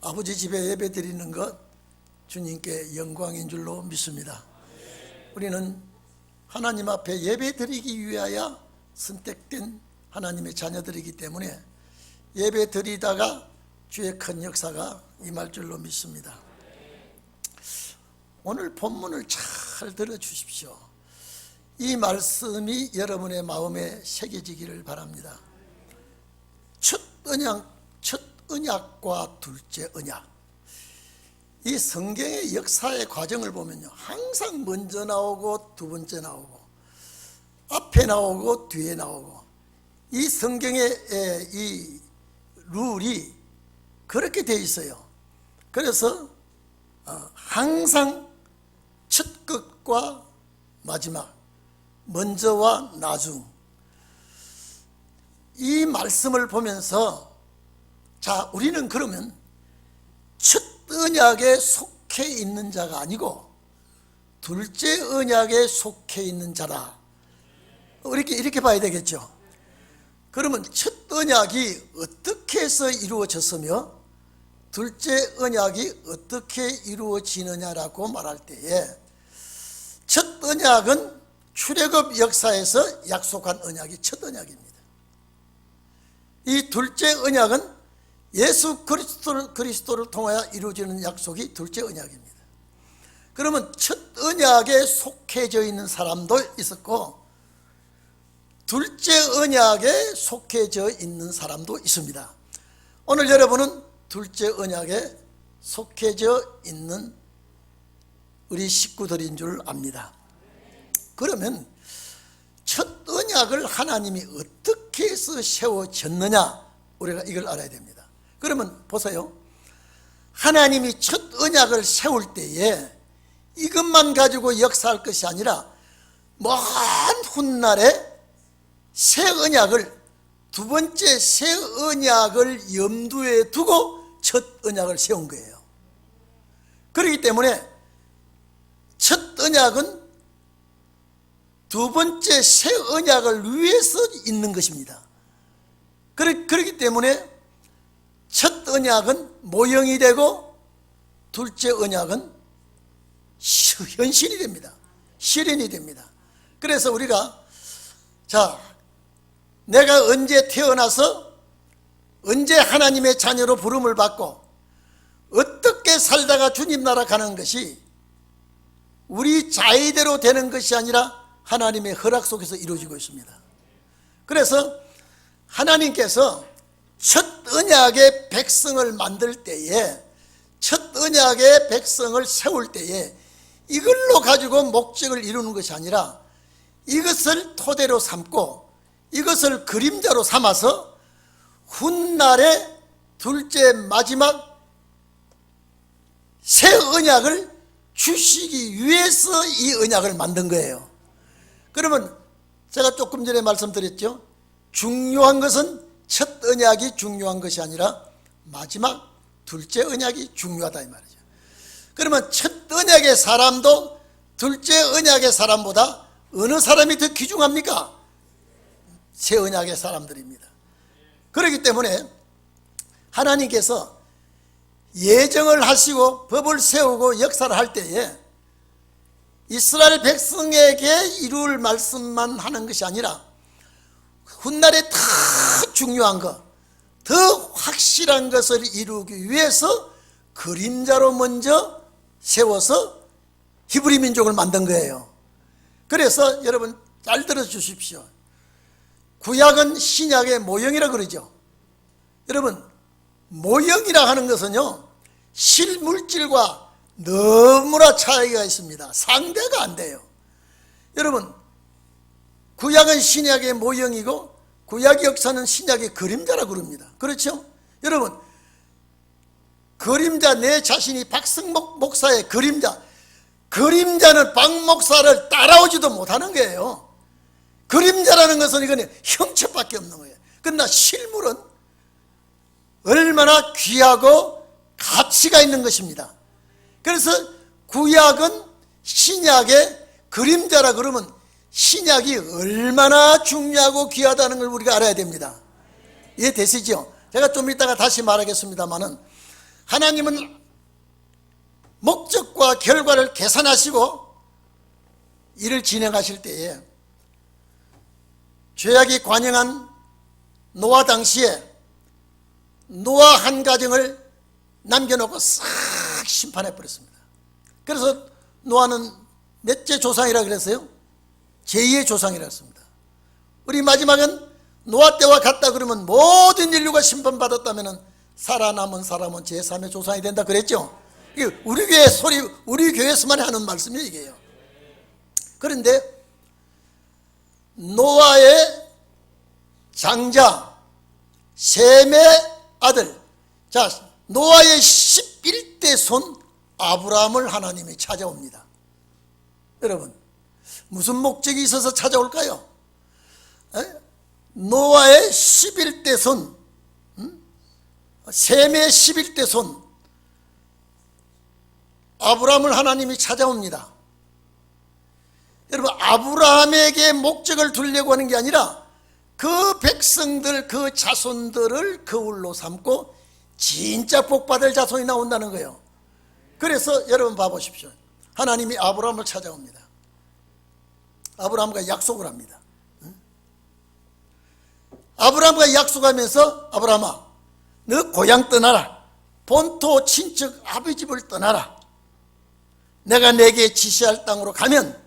아버지 집에 예배 드리는 것 주님께 영광인 줄로 믿습니다. 우리는 하나님 앞에 예배 드리기 위하여 선택된 하나님의 자녀들이기 때문에 예배 드리다가 주의 큰 역사가 임할 줄로 믿습니다. 오늘 본문을 잘 들어주십시오. 이 말씀이 여러분의 마음에 새겨지기를 바랍니다. 첫 언약과 둘째 언약, 이 성경의 역사의 과정을 보면요, 항상 먼저 나오고 두 번째 나오고 앞에 나오고 뒤에 나오고, 이 성경의 이 룰이 그렇게 되어 있어요. 그래서 항상 첫 것과 마지막, 먼저와 나중, 이 말씀을 보면서 자, 우리는 그러면 첫 언약에 속해 있는 자가 아니고 둘째 언약에 속해 있는 자다, 이렇게 봐야 되겠죠. 그러면 첫 언약이 어떻게 해서 이루어졌으며 둘째 언약이 어떻게 이루어지느냐라고 말할 때에, 첫 언약은 출애굽 역사에서 약속한 언약이 첫 언약입니다. 이 둘째 언약은 예수 그리스도를 통하여 이루어지는 약속이 둘째 언약입니다. 그러면 첫 언약에 속해져 있는 사람도 있었고 둘째 언약에 속해져 있는 사람도 있습니다. 오늘 여러분은 둘째 언약에 속해져 있는 우리 식구들인 줄 압니다. 그러면 첫 언약을 하나님이 어떻게 해서 세워졌느냐, 우리가 이걸 알아야 됩니다. 그러면 보세요. 하나님이 첫 언약을 세울 때에 이것만 가지고 역사할 것이 아니라 먼 훗날에 새 언약을, 두 번째 새 언약을 염두에 두고 첫 언약을 세운 거예요. 그렇기 때문에 첫 언약은 두 번째 새 언약을 위해서 있는 것입니다. 그렇기 때문에 첫 언약은 모형이 되고 둘째 언약은 현실이 됩니다. 실현이 됩니다. 그래서 우리가 내가 언제 태어나서 언제 하나님의 자녀로 부름을 받고 어떻게 살다가 주님 나라 가는 것이 우리 자의대로 되는 것이 아니라 하나님의 허락 속에서 이루어지고 있습니다. 그래서 하나님께서 첫 언약의 백성을 만들 때에, 첫 언약의 백성을 세울 때에 이걸로 가지고 목적을 이루는 것이 아니라 이것을 토대로 삼고 이것을 그림자로 삼아서 훗날에 둘째 마지막 새 언약을 주시기 위해서 이 언약을 만든 거예요. 그러면 제가 조금 전에 말씀드렸죠. 중요한 것은 첫 언약이 중요한 것이 아니라 마지막 둘째 언약이 중요하다 이 말이죠. 그러면 첫 언약의 사람도 둘째 언약의 사람보다 어느 사람이 더 귀중합니까? 새 언약의 사람들입니다. 그렇기 때문에 하나님께서 예정을 하시고 법을 세우고 역사를 할 때에 이스라엘 백성에게 이룰 말씀만 하는 것이 아니라 훗날에 더 중요한 것, 더 확실한 것을 이루기 위해서 그림자로 먼저 세워서 히브리 민족을 만든 거예요. 그래서 여러분 잘 들어주십시오. 구약은 신약의 모형이라 그러죠. 여러분, 모형이라 하는 것은요, 실물질과 너무나 차이가 있습니다. 상대가 안 돼요. 여러분, 구약은 신약의 모형이고 구약 역사는 신약의 그림자라 그럽니다. 그렇죠? 여러분, 그림자, 내 자신이 박승목 목사의 그림자는 박 목사를 따라오지도 못하는 거예요. 그림자라는 것은 이건 형체밖에 없는 거예요. 그러나 실물은 얼마나 귀하고 가치가 있는 것입니다. 그래서 구약은 신약의 그림자라 그러면 신약이 얼마나 중요하고 귀하다는 걸 우리가 알아야 됩니다. 이해되시죠? 제가 좀 이따가 다시 말하겠습니다만은 하나님은 목적과 결과를 계산하시고 일을 진행하실 때에 죄악이 관영한 노아 당시에 노아 한 가정을 남겨놓고 싹 심판해 버렸습니다. 그래서 노아는 몇째 조상이라 그랬어요? 제2의 조상이라 했습니다. 우리 마지막은 노아 때와 같다 그러면 모든 인류가 심판받았다면 살아남은 사람은 제3의 조상이 된다 그랬죠. 이게 우리 교회 소리, 우리 교회에서만 하는 말씀이에요, 이게요. 그런데 노아의 장자 셈의 아들, 자, 노아의 11대 손 아브라함을 하나님이 찾아옵니다. 여러분, 무슨 목적이 있어서 찾아올까요? 노아의 11대 손, 셈의 11대 손 아브라함을 하나님이 찾아옵니다. 여러분, 아브라함에게 목적을 두려고 하는 게 아니라 그 백성들, 그 자손들을 거울로 삼고 진짜 복받을 자손이 나온다는 거예요. 그래서 여러분 봐보십시오. 하나님이 아브라함을 찾아옵니다. 아브라함과 약속을 합니다. 아브라함과 약속하면서 아브라함아, 너 고향 떠나라. 본토 친척 아비 집을 떠나라. 내가 내게 지시할 땅으로 가면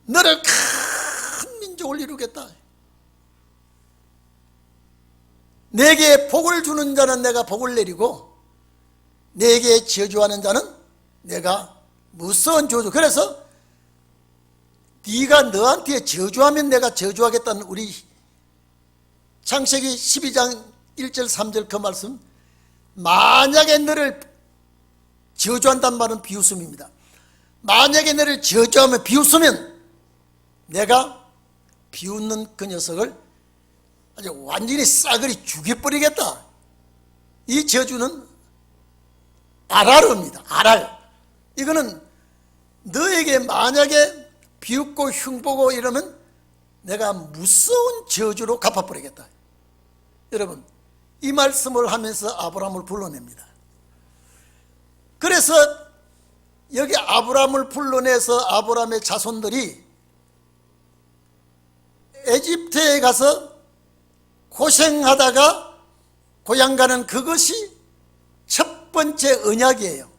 너를 큰 민족을 이루겠다. 내게 복을 주는 자는 내가 복을 내리고 내게 저주하는 자는 내가 무서운 저주. 그래서 네가 너한테 저주하면 내가 저주하겠다는 우리 창세기 12장 1절 3절 그 말씀, 만약에 너를 저주한다는 말은 비웃음입니다. 만약에 너를 저주하면 비웃으면 내가 비웃는 그 녀석을 아주 완전히 싸그리 죽여버리겠다. 이 저주는 아랄입니다. 아랄. 이거는 너에게 만약에 비웃고 흉보고 이러면 내가 무서운 저주로 갚아버리겠다. 여러분, 이 말씀을 하면서 아브라함을 불러냅니다. 그래서 여기 아브라함을 불러내서 아브라함의 자손들이 에집트에 가서 고생하다가 고향 가는 그것이 첫 번째 언약이에요.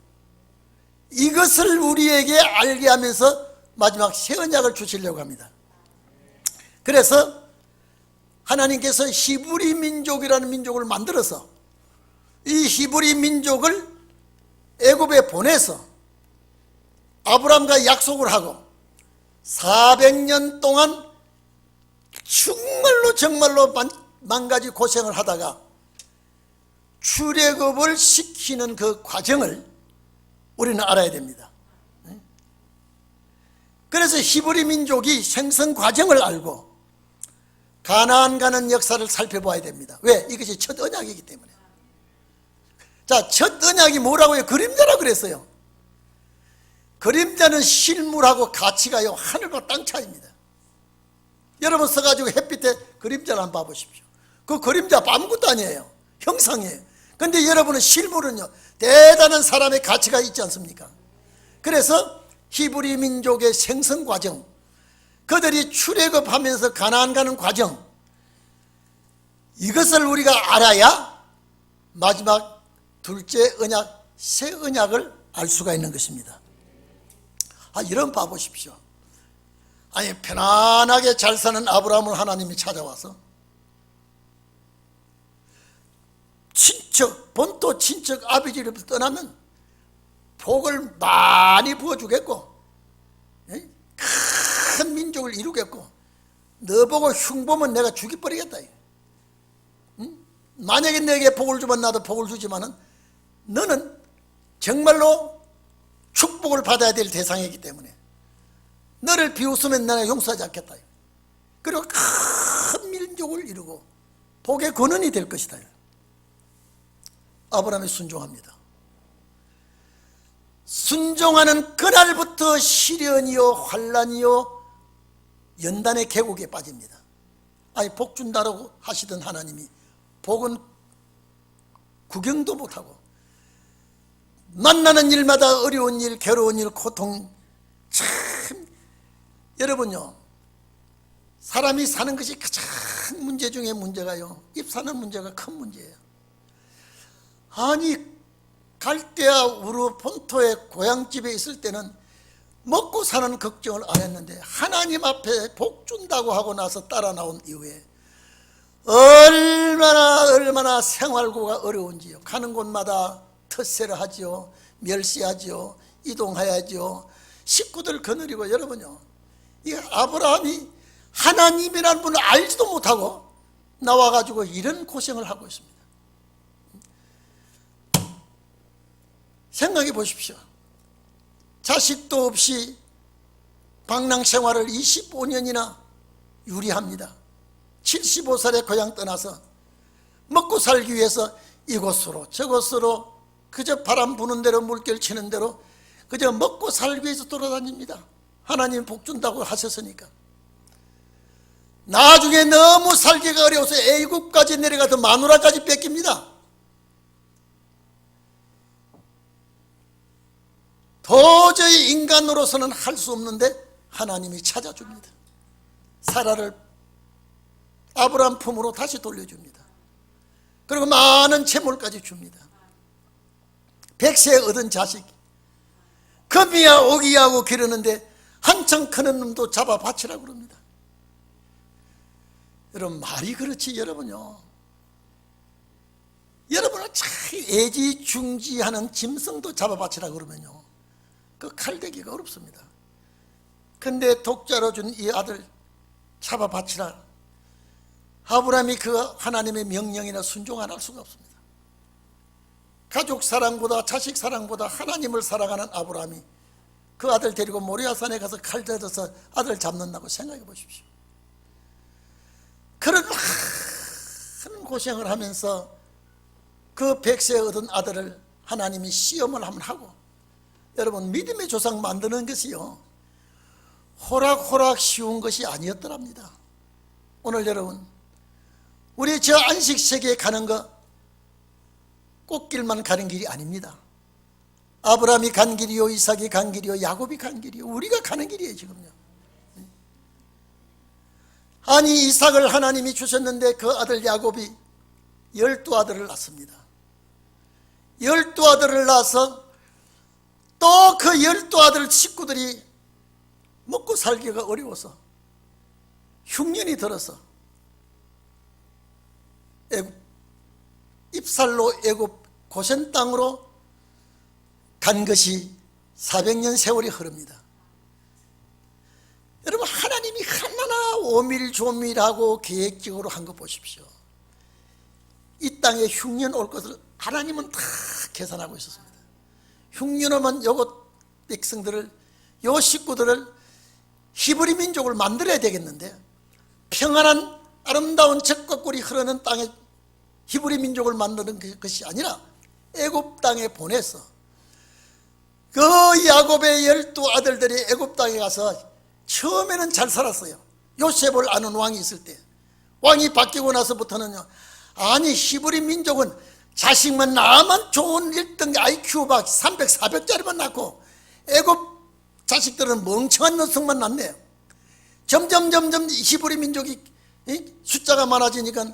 이것을 우리에게 알게 하면서 마지막 새 언약을 주시려고 합니다. 그래서 하나님께서 히브리 민족이라는 민족을 만들어서 이 히브리 민족을 애굽에 보내서 아브라함과 약속을 하고 400년 동안 정말로 만가지 고생을 하다가 출애굽을 시키는 그 과정을 우리는 알아야 됩니다. 그래서 히브리 민족이 생성 과정을 알고 가나안 가는 역사를 살펴봐야 됩니다. 왜? 이것이 첫 언약이기 때문에. 자, 첫 언약이 뭐라고요? 그림자라고 그랬어요. 그림자는 실물하고 가치가요, 하늘과 땅 차이입니다. 여러분 서가지고 햇빛에 그림자를 한번 봐보십시오. 그 그림자 아무것도 아니에요. 형상이에요. 근데 여러분은 실물은요, 대단한 사람의 가치가 있지 않습니까? 그래서 히브리 민족의 생성 과정, 그들이 출애굽하면서 가나안 가는 과정, 이것을 우리가 알아야 마지막 둘째 언약, 새 언약을 알 수가 있는 것입니다. 이런 봐보십시오. 아니, 편안하게 잘 사는 아브라함을 하나님이 찾아와서 친척, 본토 친척 아비지를 떠나면 복을 많이 부어주겠고 큰 민족을 이루겠고 너 보고 흉보면 내가 죽여버리겠다. 만약에 내게 복을 주면 나도 복을 주지만은 너는 정말로 축복을 받아야 될 대상이기 때문에 너를 비웃으면 내가 용서하지 않겠다. 그리고 큰 민족을 이루고 복의 근원이 될 것이다. 아브라함이 순종합니다. 순종하는 그날부터 시련이요 환난이요 연단의 계곡에 빠집니다. 복 준다라고 하시던 하나님이 복은 구경도 못하고 만나는 일마다 어려운 일, 괴로운 일, 고통. 참 여러분요, 사람이 사는 것이 가장 문제 중에 문제가요, 입 사는 문제가 큰 문제예요. 아니 갈대아 우르 본토의 고향집에 있을 때는 먹고 사는 걱정을 안 했는데 하나님 앞에 복 준다고 하고 나서 따라 나온 이후에 얼마나 생활고가 어려운지요. 가는 곳마다 텃세를 하지요, 멸시하지요, 이동해야지요, 식구들 거느리고. 여러분요, 이 아브라함이 하나님이라는 분을 알지도 못하고 나와가지고 이런 고생을 하고 있습니다. 생각해 보십시오. 자식도 없이 방랑 생활을 25년이나 유리합니다. 75살에 고향 떠나서 먹고 살기 위해서 이곳으로 저곳으로 그저 바람 부는 대로 물결 치는 대로 그저 먹고 살기 위해서 돌아다닙니다. 하나님 복 준다고 하셨으니까. 나중에 너무 살기가 어려워서 애굽까지 내려가서 마누라까지 뺏깁니다. 도저히 인간으로서는 할 수 없는데 하나님이 찾아줍니다. 사라를 아브라함 품으로 다시 돌려줍니다. 그리고 많은 재물까지 줍니다. 100세 얻은 자식 금이야 오기야 하고 기르는데 한창 크는 놈도 잡아 바치라고 그럽니다. 여러분, 말이 그렇지. 여러분요, 여러분은 참 애지중지하는 짐승도 잡아 바치라고 그러면요, 그 칼대기가 어렵습니다. 근데 독자로 준 이 아들 잡아 바치라, 아브라함이 그 하나님의 명령이나 순종 안 할 수가 없습니다. 가족 사랑보다 자식 사랑보다 하나님을 사랑하는 아브라함이 그 아들 데리고 모리아산에 가서 칼 들어서 아들 잡는다고 생각해 보십시오. 그런 많은 고생을 하면서 그 100세 얻은 아들을 하나님이 시험을 한번 하고, 여러분, 믿음의 조상 만드는 것이요, 호락호락 쉬운 것이 아니었더랍니다. 오늘 여러분, 우리 저 안식세계에 가는 거 꽃길만 가는 길이 아닙니다. 아브라함이 간 길이요, 이삭이 간 길이요, 야곱이 간 길이요, 우리가 가는 길이에요 지금요. 아니 이삭을 하나님이 주셨는데 그 아들 야곱이 12아들을 낳습니다. 12아들을 낳아서 또 그 12아들 식구들이 먹고 살기가 어려워서 흉년이 들어서 입살로 애굽 고센 땅으로 간 것이 400년 세월이 흐릅니다. 여러분, 하나님이 하나하나 오밀조밀하고 계획적으로 한 거 보십시오. 이 땅에 흉년 올 것을 하나님은 다 계산하고 있었습니다. 흉년 오면 요것 백성들을, 요 식구들을, 히브리 민족을 만들어야 되겠는데, 평안한 아름다운 젖과 꿀이 흐르는 땅에 히브리 민족을 만드는 것이 아니라 애굽 땅에 보내서 그 야곱의 12아들들이 애굽 땅에 가서 처음에는 잘 살았어요. 요셉을 아는 왕이 있을 때. 왕이 바뀌고 나서부터는요, 아니 히브리 민족은 자식만 낳으면 좋은 1등 IQ 박 300, 400짜리만 낳고 애굽 자식들은 멍청한 녀석만 낳네요. 점점 히브리 민족이 숫자가 많아지니까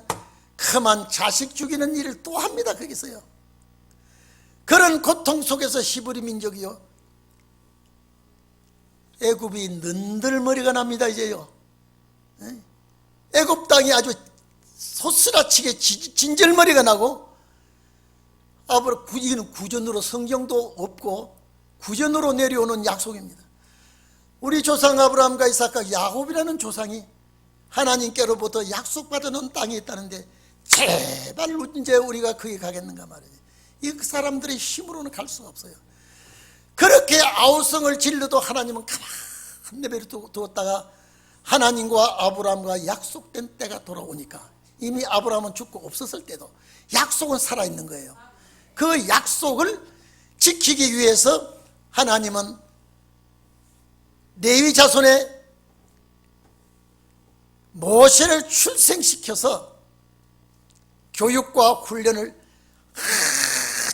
그만 자식 죽이는 일을 또 합니다. 거기서요. 그런 고통 속에서 히브리 민족이요, 애굽이 는들머리가 납니다. 이제요, 애굽 땅이 아주 소스라치게 진절머리가 나고, 이는 구전으로, 성경도 없고 구전으로 내려오는 약속입니다. 우리 조상 아브라함과 이삭과 야곱이라는 조상이 하나님께로부터 약속받은 땅이 있다는데 제발 언제 우리가 거기 가겠는가 말이에요. 이 사람들의 힘으로는 갈 수가 없어요. 그렇게 아우성을 질러도 하나님은 가만 내버려 두었다가 하나님과 아브라함과 약속된 때가 돌아오니까, 이미 아브라함은 죽고 없었을 때도 약속은 살아있는 거예요. 그 약속을 지키기 위해서 하나님은 레위 자손의 모세를 출생시켜서 교육과 훈련을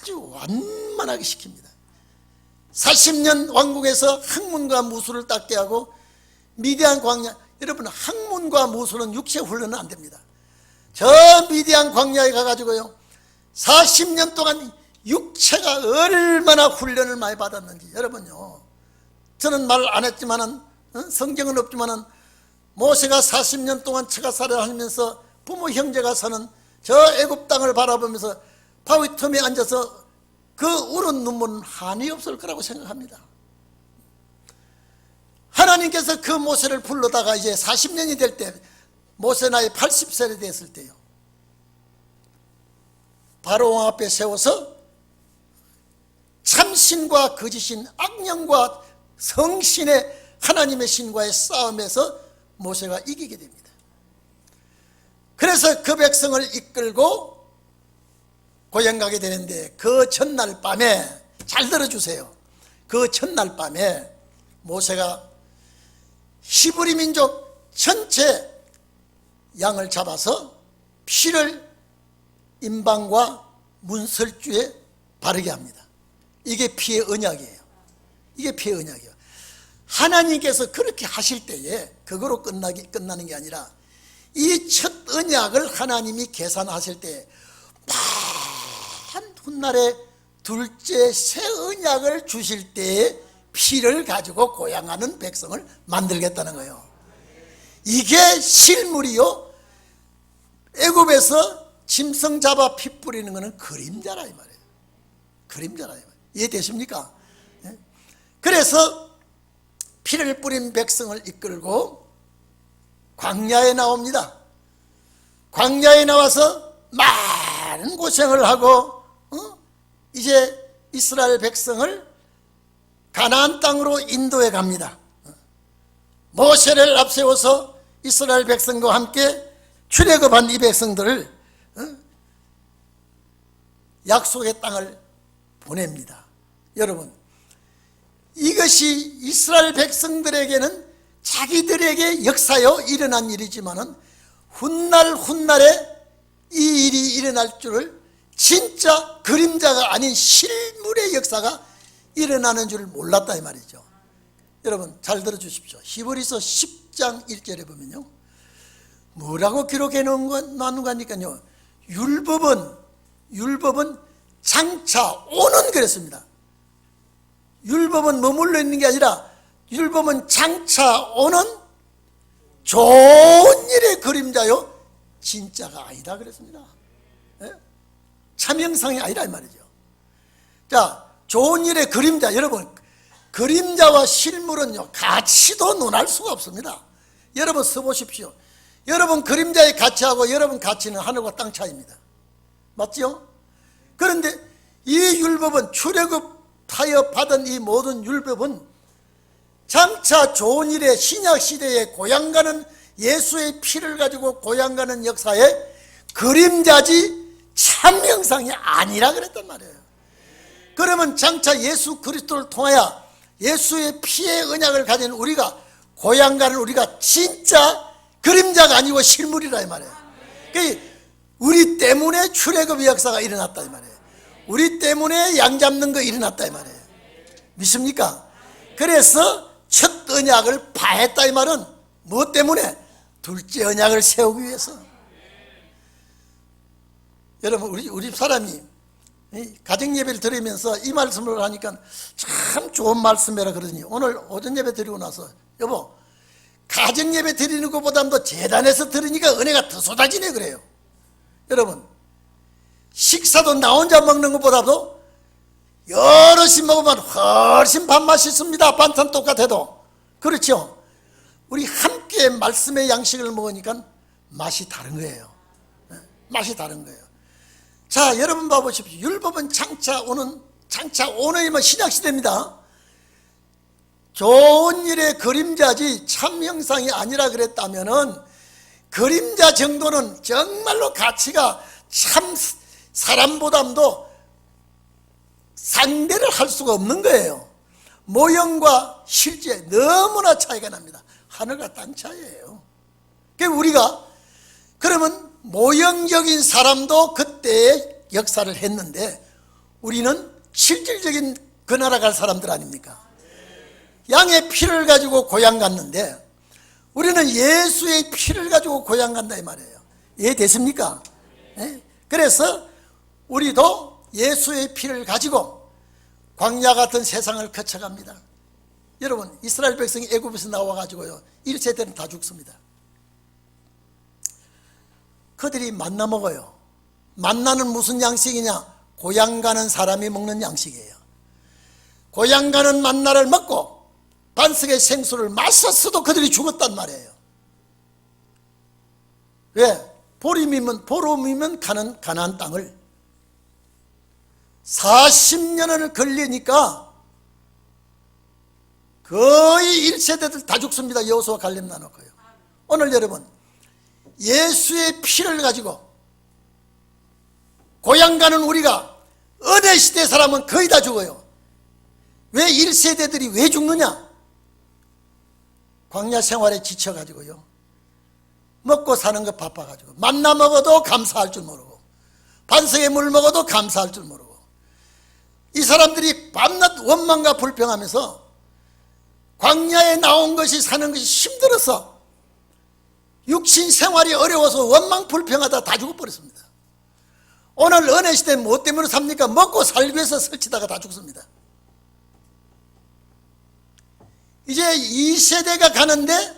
아주 완만하게 시킵니다. 40년 왕궁에서 학문과 무술을 닦게 하고 미디안 광야, 여러분 학문과 무술은 육체 훈련은 안 됩니다. 저 미디안 광야에 가가지고요 40년 동안 육체가 얼마나 훈련을 많이 받았는지. 여러분요, 저는 말 안 했지만은 성경은 없지만은 모세가 40년 동안 처가살이를 하면서 부모 형제가 사는 저 애굽 땅을 바라보면서 바위 틈에 앉아서 그 우는 눈물은 한이 없을 거라고 생각합니다. 하나님께서 그 모세를 불러다가 이제 40년이 될 때, 모세 나이 80세가 됐을 때요, 바로왕 앞에 세워서 참신과 거짓신, 악령과 성신의 하나님의 신과의 싸움에서 모세가 이기게 됩니다. 그래서 그 백성을 이끌고 고향 가게 되는데, 그 전날 밤에, 잘 들어주세요, 그 전날 밤에 모세가 히브리 민족 전체 양을 잡아서 피를 임방과 문설주에 바르게 합니다. 이게 피의 언약이에요. 이게 피의 언약이에요. 하나님께서 그렇게 하실 때에 그거로 끝나는 게 아니라, 이 첫 언약을 하나님이 계산하실 때 한 훗날에 둘째 새 언약을 주실 때에 피를 가지고 고향하는 백성을 만들겠다는 거예요. 이게 실물이요, 애굽에서 짐승 잡아 피 뿌리는 것은 그림자라 이 말이에요. 그림자라 이 말이에요. 이해되십니까? 그래서 피를 뿌린 백성을 이끌고 광야에 나옵니다. 광야에 나와서 많은 고생을 하고 이제 이스라엘 백성을 가나안 땅으로 인도해 갑니다. 모세를 앞세워서 이스라엘 백성과 함께 출애굽한 이 백성들을 약속의 땅을 보냅니다. 여러분, 이것이 이스라엘 백성들에게는 자기들에게 역사여 일어난 일이지만은 훗날에 이 일이 일어날 줄을, 진짜 그림자가 아닌 실물의 역사가 일어나는 줄을 몰랐다 이 말이죠. 여러분 잘 들어주십시오. 히브리서 10장 1절에 보면요, 뭐라고 기록해 놓은 거니까요, 율법은 장차 오는 그랬습니다. 율법은 머물러 있는 게 아니라 율법은 장차 오는 좋은 일의 그림자요, 진짜가 아니다 그랬습니다. 참형상이 아니라 이 말이죠. 자, 좋은 일의 그림자, 여러분 그림자와 실물은요 같이도 논할 수가 없습니다. 여러분 써보십시오. 여러분 그림자의 가치하고 여러분 가치는 하늘과 땅 차이입니다. 맞죠? 그런데 이 율법은, 출애굽하여 받은 이 모든 율법은 장차 좋은 일에, 신약시대에 고향가는 예수의 피를 가지고 고향가는 역사에 그림자지 참형상이 아니라 그랬단 말이에요. 그러면 장차 예수 그리스도를 통하여 예수의 피의 언약을 가진 우리가, 고향가는 우리가 진짜 그림자가 아니고 실물이라 이 말이에요. 그러니까 우리 때문에 출애굽의 역사가 일어났다 이 말이에요. 우리 때문에 양 잡는 거 일어났다 이 말이에요. 믿습니까? 그래서 첫 언약을 파했다 이 말은 무엇 때문에? 둘째 언약을 세우기 위해서. 여러분 우리 사람이 가정예배를 드리면서 이 말씀을 하니까 참 좋은 말씀이라 그러더니, 오늘 오전 예배 드리고 나서, 여보 가정예배 드리는 것보다도 재단에서 들으니까 은혜가 더 쏟아지네 그래요. 여러분 식사도 나 혼자 먹는 것보다도 여럿이 먹으면 훨씬 밥맛이 있습니다. 반찬 똑같아도. 그렇죠? 우리 함께 말씀의 양식을 먹으니까 맛이 다른 거예요. 맛이 다른 거예요. 자, 여러분 봐보십시오. 율법은 장차 오는이면 신약시대입니다. 좋은 일의 그림자지 참형상이 아니라 그랬다면은, 그림자 정도는 정말로 가치가 참 사람보다도 상대를 할 수가 없는 거예요. 모형과 실제 너무나 차이가 납니다. 하늘과 땅 차이예요. 그러니까 우리가, 그러면 모형적인 사람도 그때의 역사를 했는데, 우리는 실질적인 그 나라 갈 사람들 아닙니까? 양의 피를 가지고 고향 갔는데 우리는 예수의 피를 가지고 고향 간다 이 말이에요. 이해됐습니까? 네? 그래서 우리도 예수의 피를 가지고 광야 같은 세상을 거쳐갑니다. 여러분, 이스라엘 백성이 애굽에서 나와가지고요 1세대는 다 죽습니다. 그들이 만나 먹어요. 만나는 무슨 양식이냐? 고향 가는 사람이 먹는 양식이에요. 고향 가는 만나를 먹고 반석의 생수를 마셨어도 그들이 죽었단 말이에요. 왜? 보름이면 가는 가나안 땅을 40년을 걸리니까 거의 1세대들 다 죽습니다. 여호수아 갈렙 나누고요. 오늘 여러분, 예수의 피를 가지고 고향 가는 우리가 은혜 시대 사람은 거의 다 죽어요. 왜 1세대들이 왜 죽느냐? 광야 생활에 지쳐가지고요. 먹고 사는 거 바빠가지고 만나 먹어도 감사할 줄 모르고 반석의 물 먹어도 감사할 줄 모르고 이 사람들이 밤낮 원망과 불평하면서 광야에 나온 것이 사는 것이 힘들어서 육신 생활이 어려워서 원망 불평하다 다 죽어버렸습니다. 오늘 은혜 시대 뭐 때문에 삽니까? 먹고 살기 위해서 설치다가 다 죽습니다. 이제 2세대가 가는데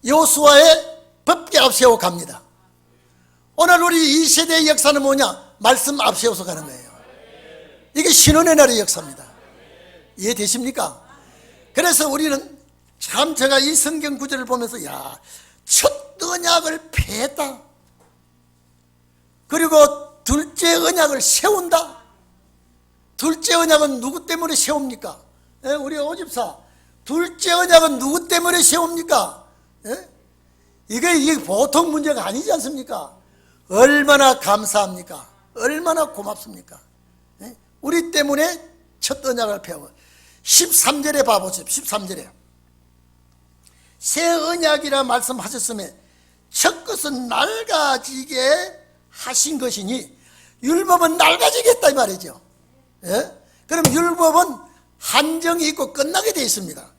여호수아의 법궤 앞세워 갑니다. 오늘 우리 2세대의 역사는 뭐냐? 말씀 앞세워서 가는 거예요. 이게 신혼의 날의 역사입니다. 이해되십니까? 그래서 우리는 참 제가 이 성경 구절을 보면서 야, 첫 언약을 폐했다. 그리고 둘째 언약을 세운다. 둘째 언약은 누구 때문에 세웁니까? 우리 오집사, 둘째 언약은 누구 때문에 세웁니까? 이게 보통 문제가 아니지 않습니까? 얼마나 감사합니까? 얼마나 고맙습니까? 우리 때문에 첫 언약을 폐하고 13절에 봐보세요. 13절에 새 언약이라 말씀하셨으면 첫 것은 낡아지게 하신 것이니 율법은 낡아지겠다 이 말이죠. 그럼 율법은 한정이 있고 끝나게 되어 있습니다.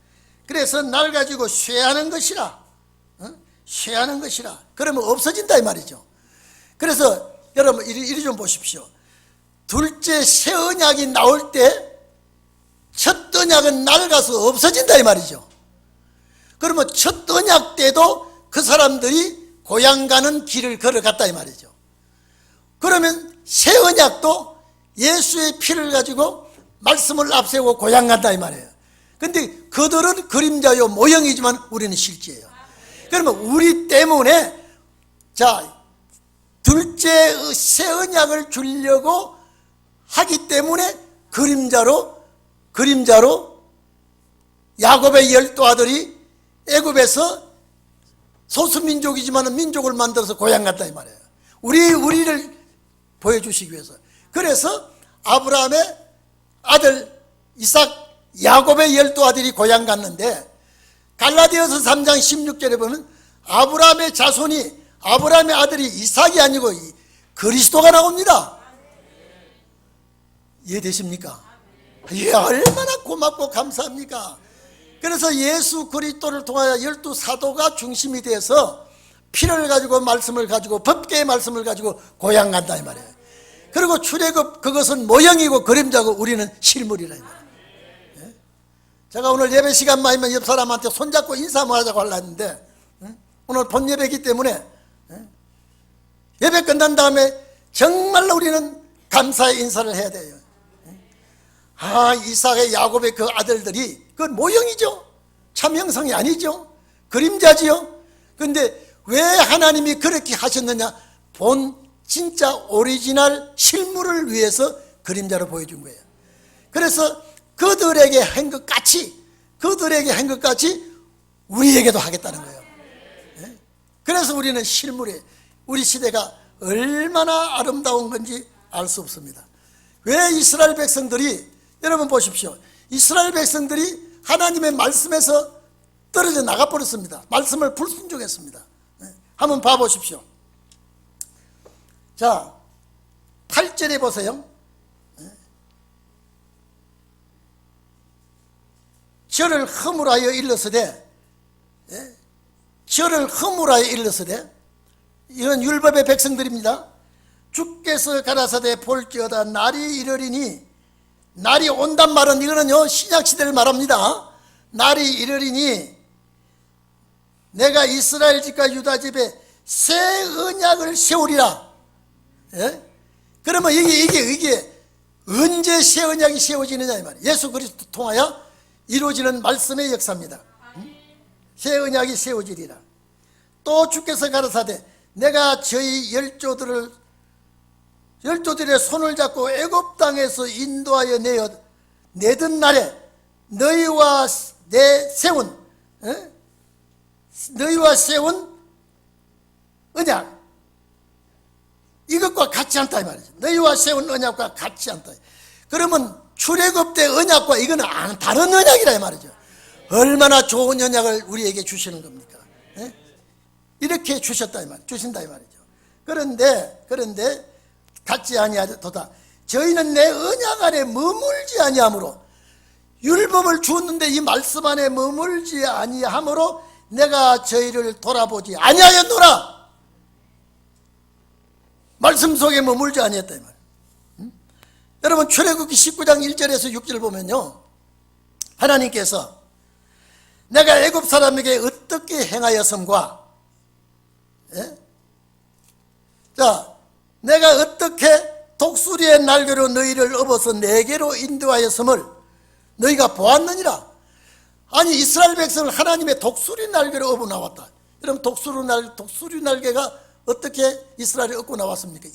그래서 낡아지고 쇠하는 것이라, 쇠하는 것이라. 그러면 없어진다 이 말이죠. 그래서 여러분 이리 좀 보십시오. 둘째 새 언약이 나올 때 첫 언약은 낡아서 없어진다 이 말이죠. 그러면 첫 언약 때도 그 사람들이 고향 가는 길을 걸어갔다 이 말이죠. 그러면 새 언약도 예수의 피를 가지고 말씀을 앞세우고 고향 간다 이 말이에요. 근데 그들은 그림자요 모형이지만 우리는 실제예요. 그러면 우리 때문에 자 둘째 새 언약을 주려고 하기 때문에 그림자로 야곱의 12 아들이 애굽에서 소수민족이지만 민족을 만들어서 고향 갔다 이 말이에요. 우리를 보여주시기 위해서. 그래서 아브라함의 아들 이삭, 야곱의 12 아들이 고향 갔는데 갈라디아서 3장 16절에 보면 아브라함의 자손이 아브라함의 아들이 이삭이 아니고 그리스도가 나옵니다. 이해되십니까? 예, 얼마나 고맙고 감사합니까? 그래서 예수 그리스도를 통하여 12 사도가 중심이 돼서 피를 가지고 말씀을 가지고 법궤의 말씀을 가지고 고향 간다 이 말이에요. 그리고 출애굽 그것은 모형이고 그림자고 우리는 실물이라 이 말이에요. 제가 오늘 예배 시간 많으면 옆 사람한테 손잡고 인사 한번 하자고 하려는데 오늘 본 예배이기 때문에 예배 끝난 다음에 정말로 우리는 감사의 인사를 해야 돼요. 이삭의 야곱의 그 아들들이 그건 모형이죠. 참 형상이 아니죠. 그림자지요. 그런데 왜 하나님이 그렇게 하셨느냐? 본 진짜 오리지널 실물을 위해서 그림자로 보여준 거예요. 그래서 그들에게 한 것 같이 우리에게도 하겠다는 거예요. 그래서 우리는 실물에 우리 시대가 얼마나 아름다운 건지 알 수 없습니다. 왜 이스라엘 백성들이 여러분 보십시오. 이스라엘 백성들이 하나님의 말씀에서 떨어져 나가버렸습니다. 말씀을 불순종했습니다. 한번 봐보십시오. 자, 8절에 보세요. 저를 허물하여 일렀으되, 저를 허물하여 일렀으되, 이건 율법의 백성들입니다. 주께서 가라사대 볼지어다 날이 이르리니, 날이 온단 말은 이거는요 신약시대를 말합니다. 날이 이르리니 내가 이스라엘 집과 유다 집에 새 언약을 세우리라. 그러면 이게 언제 새 언약이 세워지느냐 이 말이에요. 예수 그리스도 통하여 이루어지는 말씀의 역사입니다. 새 언약이 세워지리라. 또 주께서 가라사대 내가 저희 열조들의 손을 잡고 애굽 땅에서 인도하여 내던 날에 너희와 세운 언약, 이것과 같지 않다 이 말이죠. 너희와 세운 언약과 같지 않다. 그러면 출애굽 때 언약과 이거는 다른 언약이라 이 말이죠. 얼마나 좋은 언약을 우리에게 주시는 겁니까? 이렇게 주셨다 이 말, 주신다 이 말이죠. 그런데 같지 아니하도다. 저희는 내 언약 안에 머물지 아니하므로, 율법을 주었는데 이 말씀 안에 머물지 아니하므로 내가 저희를 돌아보지 아니하였노라. 말씀 속에 머물지 아니했다 이 말. 여러분 출애굽기 19장 1절에서 6절 보면요, 하나님께서 내가 애굽 사람에게 어떻게 행하였음과, 내가 어떻게 독수리의 날개로 너희를 업어서 내게로 인도하였음을 너희가 보았느니라. 아니 이스라엘 백성을 하나님의 독수리 날개로 업어 나왔다. 여러분 독수리 날개가 어떻게 이스라엘을 업고 나왔습니까?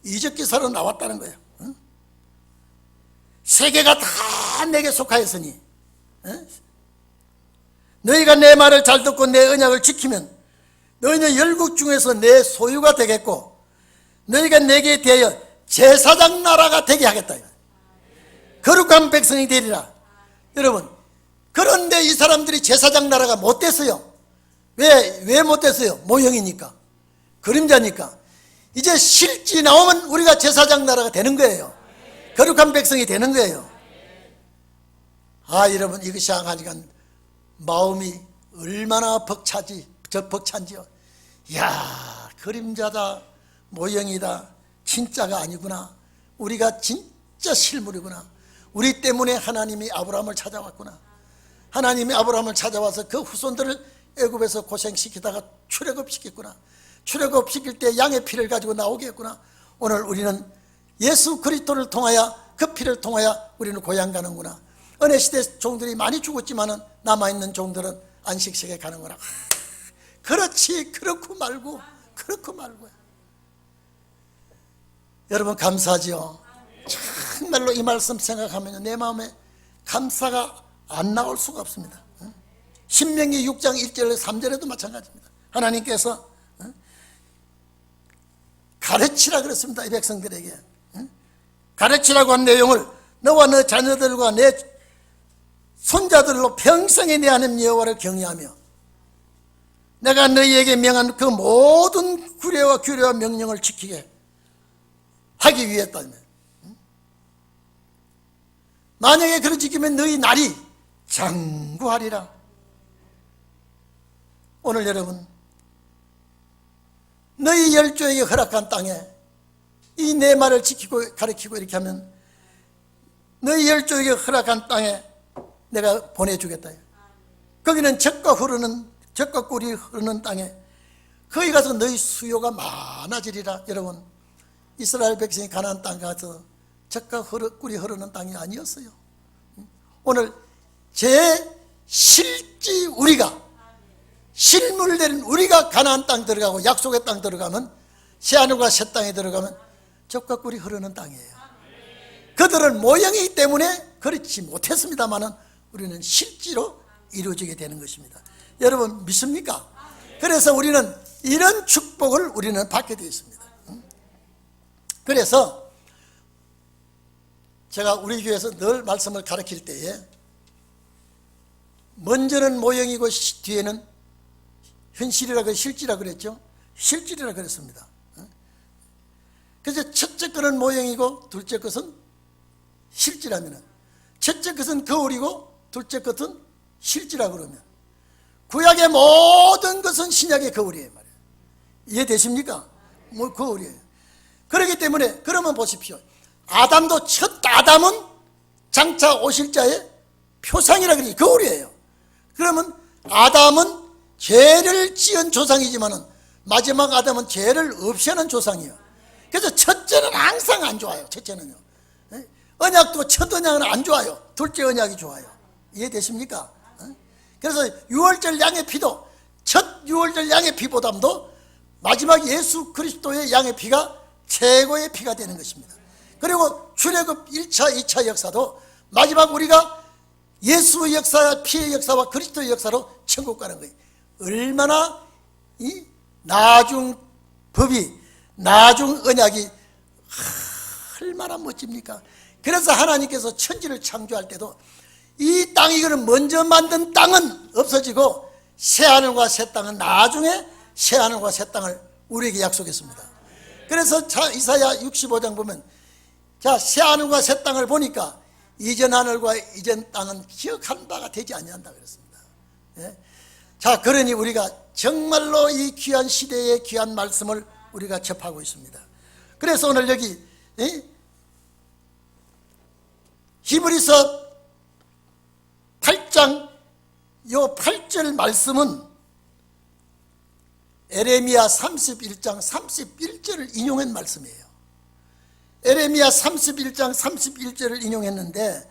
이적기사로 나왔다는 거예요. 세계가 다 내게 속하였으니, 너희가 내 말을 잘 듣고 내 언약을 지키면 너희는 열국 중에서 내 소유가 되겠고 너희가 내게 대하여 제사장 나라가 되게 하겠다. 거룩한 백성이 되리라. 여러분, 그런데 이 사람들이 제사장 나라가 못 됐어요. 왜 못 됐어요? 모형이니까, 그림자니까. 이제 실지 나오면 우리가 제사장 나라가 되는 거예요. 거룩한 백성이 되는 거예요. 여러분 이거 생각하니까 마음이 얼마나 벅찬지요. 이야, 그림자다, 모형이다, 진짜가 아니구나. 우리가 진짜 실물이구나. 우리 때문에 하나님이 아브라함을 찾아왔구나. 하나님이 아브라함을 찾아와서 그 후손들을 애굽에서 고생시키다가 출애굽시켰구나. 출애굽시킬 때 양의 피를 가지고 나오게 했구나. 오늘 우리는 예수 그리스도를 통하여, 그 피를 통하여 우리는 고향 가는구나. 은혜 시대 종들이 많이 죽었지만은 남아있는 종들은 안식식에 가는구나. 그렇지, 그렇고 말고. 여러분 감사하지요. 정말로 이 말씀 생각하면 내 마음에 감사가 안 나올 수가 없습니다. 신명기 6장 1절 3절에도 마찬가지입니다. 하나님께서 가르치라 그랬습니다. 이 백성들에게 가르치라고 한 내용을 너와 너 자녀들과 내 손자들로 평생에 내 하나님 여호와를 경외하며 내가 너희에게 명한 그 모든 규례와 명령을 지키게 하기 위했다면, 만약에 그를 지키면 너희 날이 장구하리라. 오늘 여러분, 너희 열조에게 허락한 땅에 이 내 말을 지키고 가르치고 이렇게 하면 너희 열조에게 허락한 땅에 내가 보내주겠다. 거기는 젖과 꿀이 흐르는 땅에 거기 가서 너희 수요가 많아지리라. 여러분, 이스라엘 백성이 가나안 땅 가서 젖과 꿀이 흐르는 땅이 아니었어요. 오늘 실지 우리가 실물된 우리가 가나안 땅 들어가고 약속의 땅 들어가면, 새하늘과 새 땅에 들어가면 젖과 꿀이 흐르는 땅이에요. 그들은 모형이기 때문에 그렇지 못했습니다만은 우리는 실제로 이루어지게 되는 것입니다. 여러분 믿습니까? 그래서 우리는 이런 축복을 우리는 받게 되어 있습니다. 그래서 제가 우리 교회에서 늘 말씀을 가르칠 때에 먼저는 모형이고 뒤에는 현실이라 실지라 그랬죠. 실질이라 그랬습니다. 그래서 첫째 것은 모형이고 둘째 것은 실지라면, 첫째 것은 거울이고 둘째 것은 실지라 그러면 구약의 모든 것은 신약의 거울이에요 말이에요. 이해되십니까? 뭐 거울이에요. 그렇기 때문에 그러면 보십시오. 아담도 첫 아담은 장차 오실 자의 표상이라 그러니 거울이에요. 그러면 아담은 죄를 지은 조상이지만은 마지막 아담은 죄를 없이 하는 조상이에요. 그래서 첫째는 항상 안 좋아요. 첫째는요. 언약도 첫 언약은 안 좋아요. 둘째 언약이 좋아요. 이해되십니까? 그래서 유월절 양의 피도 첫 유월절 양의 피보다도 마지막 예수 그리스도의 양의 피가 최고의 피가 되는 것입니다. 그리고 출애굽 1차 2차 역사도 마지막 우리가 예수의 역사, 피의 역사와 그리스도의 역사로 천국 가는 거예요. 얼마나 이 나중 법이, 나중 언약이 얼마나 멋집니까? 그래서 하나님께서 천지를 창조할 때도 이 땅이 그는 먼저 만든 땅은 없어지고 새하늘과 새 땅은 나중에 새하늘과 새 땅을 우리에게 약속했습니다. 그래서 이사야 65장 보면 자, 새하늘과 새 땅을 보니까 이전 하늘과 이전 땅은 기억한 바가 되지 아니한다 그랬습니다. 예? 자, 그러니 우리가 정말로 이 귀한 시대의 귀한 말씀을 우리가 접하고 있습니다. 그래서 오늘 여기 히브리서 8장 요 8절 말씀은 에레미야 31장 31절을 인용한 말씀이에요. 에레미야 31장 31절을 인용했는데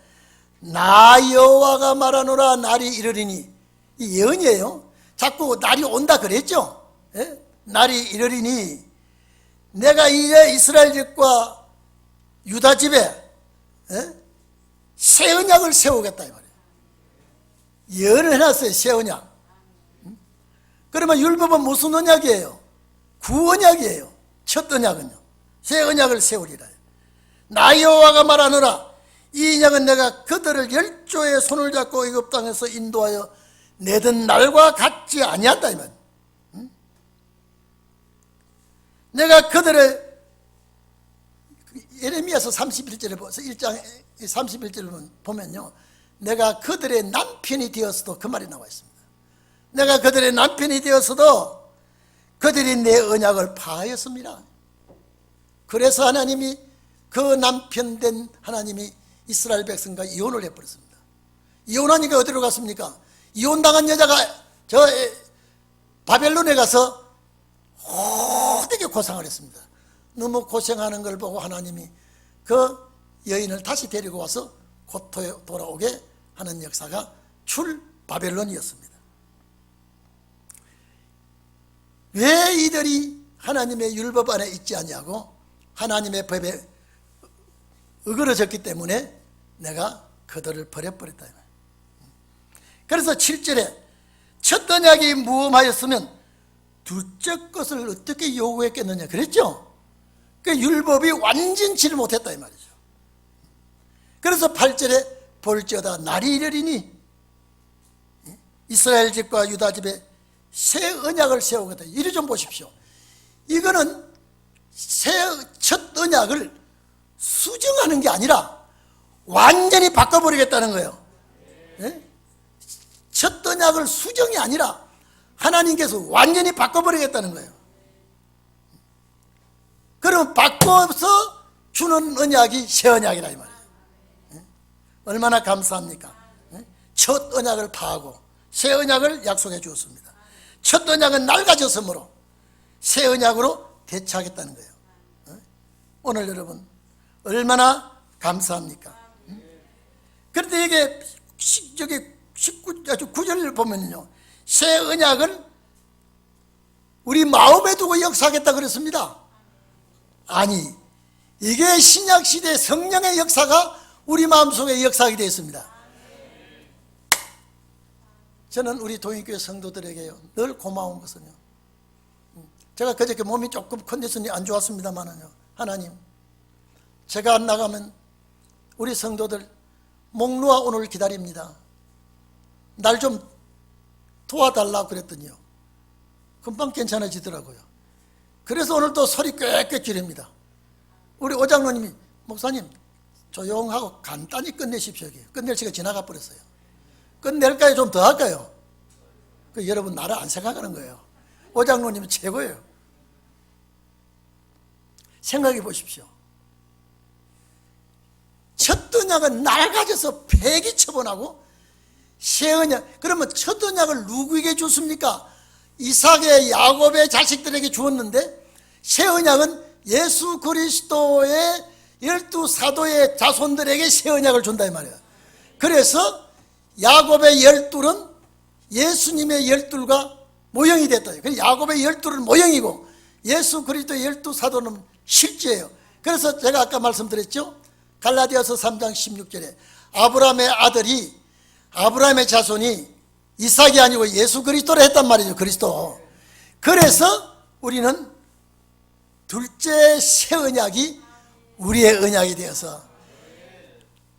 나 여호와가 말하노라 날이 이르리니 이 예언이에요. 자꾸 날이 온다 그랬죠. 예? 날이 이르리니 내가 이제 이스라엘 집과 유다 집에 새 언약을 세우겠다 이 말이에요. 예언을 해놨어요. 새 언약. 그러면 율법은 무슨 언약이에요? 구언약이에요. 첫 언약은요. 새 언약을 세우리라. 나 여호와가 말하노라 이 언약은 내가 그들을 열조의 손을 잡고 애굽 땅에서 인도하여 내던 날과 같지 아니한다 이 말. 내가 그들을 예레미야서 31절에 보면서 1장 31절을 보면요, 내가 그들의 남편이 되었어도 그 말이 나와 있습니다. 내가 그들의 남편이 되었어도 그들이 내 언약을 파하였습니다. 그래서 하나님이 그 남편 된 하나님이 이스라엘 백성과 이혼을 해버렸습니다. 이혼하니까 어디로 갔습니까? 이혼당한 여자가 저 바벨론에 가서 되게 고생을 했습니다. 너무 고생하는 걸 보고 하나님이 그 여인을 다시 데리고 와서 고토에 돌아오게 하는 역사가 출 바벨론이었습니다. 왜 이들이 하나님의 율법 안에 있지 아니하고 하나님의 법에 어그러졌기 때문에 내가 그들을 버려버렸다. 그래서 7절에 첫 언약이 무엄하였으면 둘째 것을 어떻게 요구했겠느냐 그랬죠. 그 율법이 완전치를 못했다 이 말이죠. 그래서 8절에 볼지어다 날이 이르리니 이스라엘 집과 유다 집에 새 언약을 세우겠다. 이리 좀 보십시오. 이거는 첫 언약을 수정하는 게 아니라 완전히 바꿔버리겠다는 거예요. 첫 언약을 수정이 아니라 하나님께서 완전히 바꿔버리겠다는 거예요. 그럼 바꿔서 주는 언약이 새 언약이라 이 말이에요. 얼마나 감사합니까? 첫 언약을 파하고 새 언약을 약속해 주었습니다. 첫 언약은 낡아졌으므로 새 언약으로 대체하겠다는 거예요. 오늘 여러분 얼마나 감사합니까? 그런데 이게 저기 9절을 보면요, 새 언약은 우리 마음에 두고 역사하겠다 그랬습니다. 아니, 이게 신약시대 성령의 역사가 우리 마음속에 역사하게 되어 있습니다. 저는 우리 동인교회 성도들에게요 늘 고마운 것은요, 제가 그저께 몸이 조금 컨디션이 안 좋았습니다만은요, 하나님 제가 안 나가면 우리 성도들 목 놓아 오늘 기다립니다. 날 좀 도와달라고 그랬더니요 금방 괜찮아지더라고요. 그래서 오늘 또 소리 꽥꽥 지릅니다. 우리 오장로님이 목사님 조용하고 간단히 끝내십시오. 끝낼 시간 지나가 버렸어요. 끝낼까요? 좀 더 할까요? 여러분 나를 안 생각하는 거예요. 오장로님은 최고예요. 생각해 보십시오. 첫 언약은 낡아져서 폐기 처분하고 새 언약, 그러면 첫 언약을 누구에게 줬습니까? 이삭의 야곱의 자식들에게 주었는데 새 언약은 예수 그리스도의 12사도의 자손들에게 새 언약을 준다 이 말이에요. 그래서 야곱의 12은 예수님의 12가 모형이 됐다. 야곱의 12은 모형이고 예수 그리스도의 12사도는 실제예요. 그래서 제가 아까 말씀드렸죠. 갈라디아서 3장 16절에 아브라함의 아들이, 아브라함의 자손이 이삭이 아니고 예수 그리스도를 했단 말이죠. 그리스도. 그래서 우리는 둘째 새 언약이 우리의 언약이 되어서,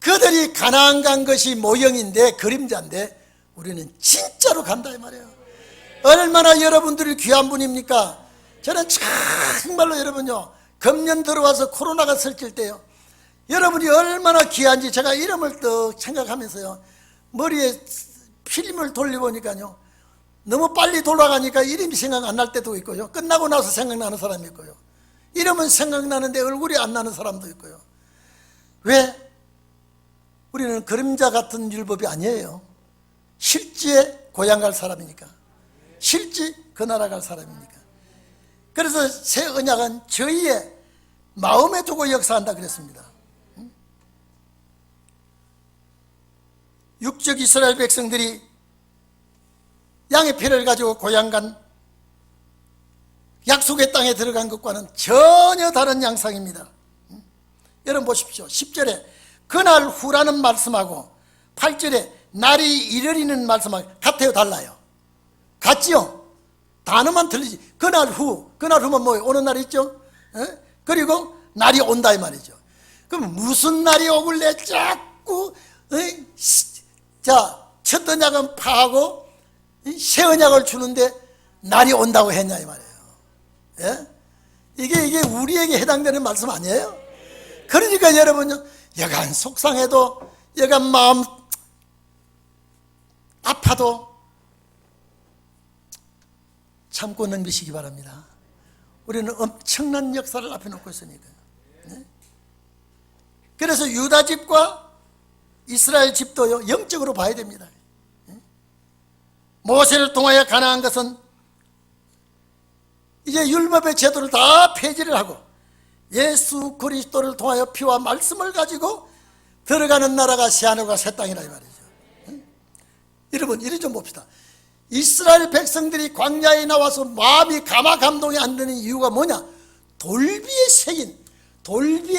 그들이 가나안 간 것이 모형인데 그림자인데 우리는 진짜로 간다 이 말이에요. 얼마나 여러분들이 귀한 분입니까? 저는 정말로 여러분요, 금년 들어와서 코로나가 설칠 때요, 여러분이 얼마나 귀한지 제가 이름을 또 생각하면서요, 머리에 필름을 돌려보니까요, 너무 빨리 돌아가니까 이름이 생각 안 날 때도 있고요, 끝나고 나서 생각나는 사람이 있고요, 이름은 생각나는데 얼굴이 안 나는 사람도 있고요. 왜? 우리는 그림자 같은 율법이 아니에요. 실제 고향 갈 사람이니까, 실제 그 나라 갈 사람이니까. 그래서 새 언약은 저희의 마음에 두고 역사한다 그랬습니다. 육적 이스라엘 백성들이 양의 피를 가지고 고향 간 약속의 땅에 들어간 것과는 전혀 다른 양상입니다. 여러분 보십시오. 10절에 그날 후라는 말씀하고 8절에 날이 이르리는 말씀하고 같아요, 달라요? 같지요? 단어만 틀리지. 그날 후면 뭐예요? 오는 날이 있죠? 그리고 날이 온다 이 말이죠. 그럼 무슨 날이 오길래 자꾸 첫 언약은 파하고 새 언약을 주는데 날이 온다고 했냐 이 말이에요. 예? 이게 우리에게 해당되는 말씀 아니에요? 그러니까 여러분요, 여간 속상해도, 여간 마음 아파도 참고 넘기시기 바랍니다. 우리는 엄청난 역사를 앞에 놓고 있으니까요. 네? 그래서 유다 집과 이스라엘 집도요, 영적으로 봐야 됩니다. 네? 모세를 통하여 가나안 것은 이제 율법의 제도를 다 폐지를 하고 예수 그리스도를 통하여 피와 말씀을 가지고 들어가는 나라가 새하늘과 새 땅이라 이 말이죠. 여러분 이리 좀 봅시다. 이스라엘 백성들이 광야에 나와서 마음이 가마 감동이 안 되는 이유가 뭐냐? 돌비에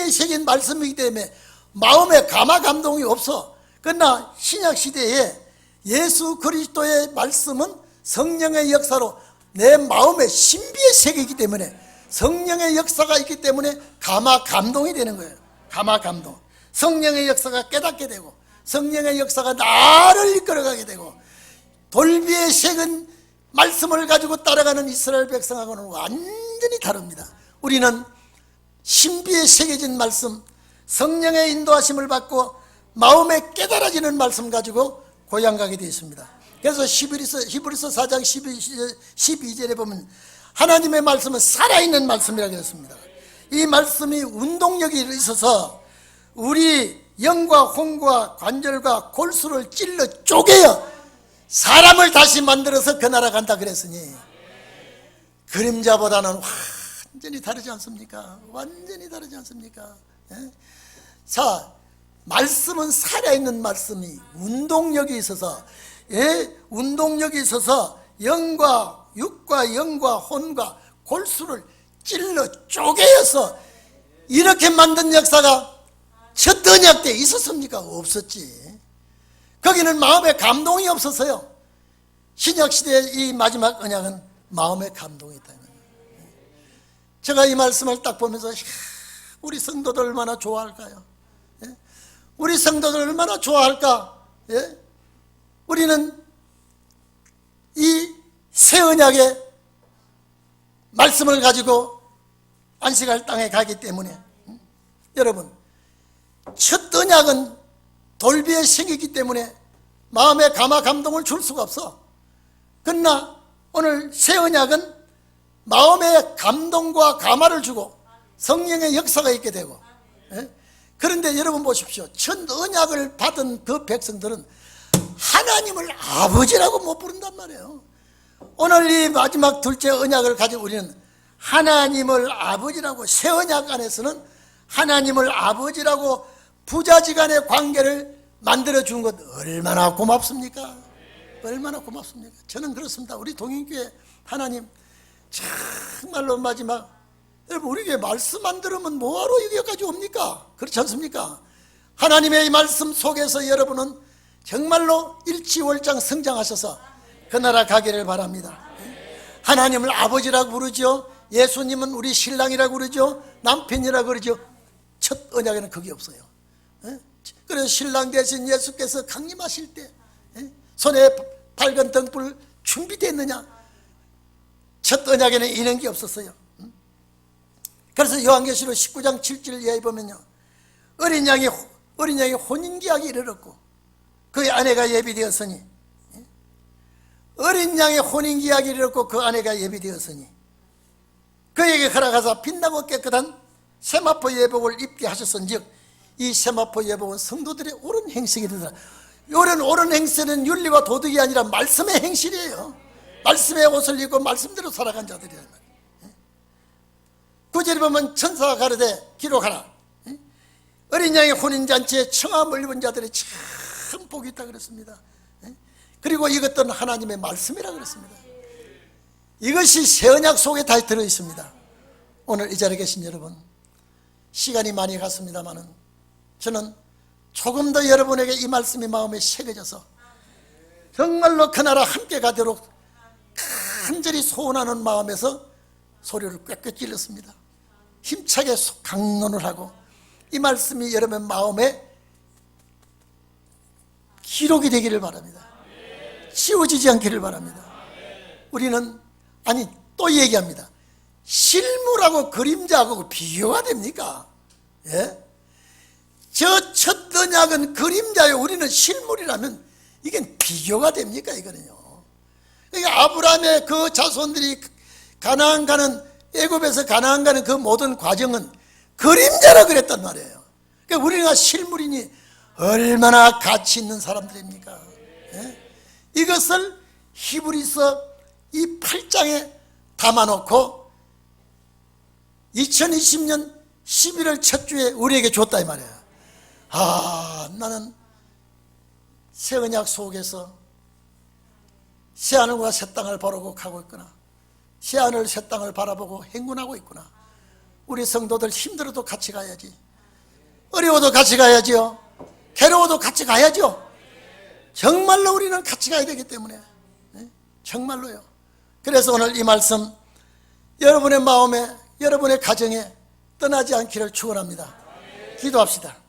새긴 말씀이기 때문에 마음에 가마 감동이 없어. 그러나 신약 시대에 예수 그리스도의 말씀은 성령의 역사로 내 마음에 신비에 새기기 때문에, 성령의 역사가 있기 때문에 가마 감동이 되는 거예요. 가마 감동. 성령의 역사가 깨닫게 되고, 성령의 역사가 나를 이끌어가게 되고, 돌비에 새긴 말씀을 가지고 따라가는 이스라엘 백성하고는 완전히 다릅니다. 우리는 신비에 새겨진 말씀, 성령의 인도하심을 받고 마음에 깨달아지는 말씀 가지고 고향 가게 되어 있습니다. 그래서 히브리서 4장 12절에 보면 하나님의 말씀은 살아있는 말씀이라고 했습니다. 이 말씀이 운동력이 있어서 우리 영과 혼과 관절과 골수를 찔러 쪼개어 사람을 다시 만들어서 그 나라 간다 그랬으니, 그림자보다는 완전히 다르지 않습니까? 완전히 다르지 않습니까? 예? 자, 말씀은 살아있는 말씀이 운동력이 있어서, 운동력이 있어서 영과 육과 영과 혼과 골수를 찔러 쪼개어서 이렇게 만든 역사가 첫 언약 때 있었습니까? 없었지. 거기는 마음에 감동이 없었어요. 신약 시대의 이 마지막 언약은 마음에 감동이 있다. 제가 이 말씀을 딱 보면서 우리 성도들 얼마나 좋아할까요? 우리 성도들 얼마나 좋아할까? 우리는 이 새 언약의 말씀을 가지고 안식할 땅에 가기 때문에, 여러분 첫 언약은 돌비에 새기기 때문에 마음의 감화 감동을 줄 수가 없어. 그러나 오늘 새 언약은 마음의 감동과 감화를 주고 성령의 역사가 있게 되고, 예? 그런데 여러분 보십시오. 첫 언약을 받은 그 백성들은 하나님을 아버지라고 못 부른단 말이에요. 오늘 이 마지막 둘째 언약을 가지고 우리는 하나님을 아버지라고, 새 언약 안에서는 하나님을 아버지라고 부자지간의 관계를 만들어준 것 얼마나 고맙습니까? 얼마나 고맙습니까? 저는 그렇습니다. 우리 동인교회 하나님 정말로 마지막, 여러분 우리 교회 말씀 안 들으면 뭐하러 여기까지 옵니까? 그렇지 않습니까? 하나님의 이 말씀 속에서 여러분은 정말로 일치월장 성장하셔서 그 나라 가기를 바랍니다. 하나님을 아버지라고 부르죠. 예수님은 우리 신랑이라고 그러죠. 남편이라고 그러죠. 첫 언약에는 그게 없어요. 그래서 신랑 대신 예수께서 강림하실 때 손에 밝은 등불 준비됐느냐? 첫 언약에는 이런 게 없었어요. 그래서 요한계시록 19장 7절 이하에 보면요, 어린 양이 혼인계약이 이르렀고 그의 아내가 예비되었으니, 어린 양의 혼인계약이 이르렀고 그 아내가 예비되었으니 그에게 허락하사 빛나고 깨끗한 세마포 예복을 입게 하셨은즉, 이 세마포 예복은 성도들의 옳은 행실이 되더라. 옳은 행실은 윤리와 도덕이 아니라 말씀의 행실이에요. 말씀의 옷을 입고 말씀대로 살아간 자들이란 말이에요. 9절에 보면 천사가 가로되 기록하라, 어린 양의 혼인잔치에 청함을 입은 자들이 참 복이 있다 그랬습니다. 그리고 이것들은 하나님의 말씀이라 그랬습니다. 이것이 새 언약 속에 다 들어있습니다. 오늘 이 자리에 계신 여러분, 시간이 많이 갔습니다마는 저는 조금 더 여러분에게 이 말씀이 마음에 새겨져서 정말로 그 나라 함께 가도록 간절히 소원하는 마음에서 소리를 꽥꽥 질렀습니다. 힘차게 강론을 하고 이 말씀이 여러분 마음에 기록이 되기를 바랍니다. 지워지지 않기를 바랍니다. 우리는 또 얘기합니다. 실물하고 그림자하고 비교가 됩니까? 예? 저 첫 언약은 그림자요, 우리는 실물이라면 이게 비교가 됩니까? 이거는요. 그러니까 아브라함의 그 자손들이 가나안 가는, 애굽에서 가나안 가는 그 모든 과정은 그림자라 그랬단 말이에요. 그러니까 우리가 실물이니 얼마나 가치 있는 사람들입니까? 예? 이것을 히브리서 이 8장에 담아놓고 2020년 11월 첫 주에 우리에게 줬다 이 말이에요. 나는 새 언약 속에서 새 하늘과 새 땅을 바라보고 가고 있구나. 새 하늘 새 땅을 바라보고 행군하고 있구나. 우리 성도들 힘들어도 같이 가야지. 어려워도 같이 가야죠. 괴로워도 같이 가야죠. 정말로 우리는 같이 가야 되기 때문에, 정말로요. 그래서 오늘 이 말씀 여러분의 마음에, 여러분의 가정에 떠나지 않기를 축원합니다. 기도합시다.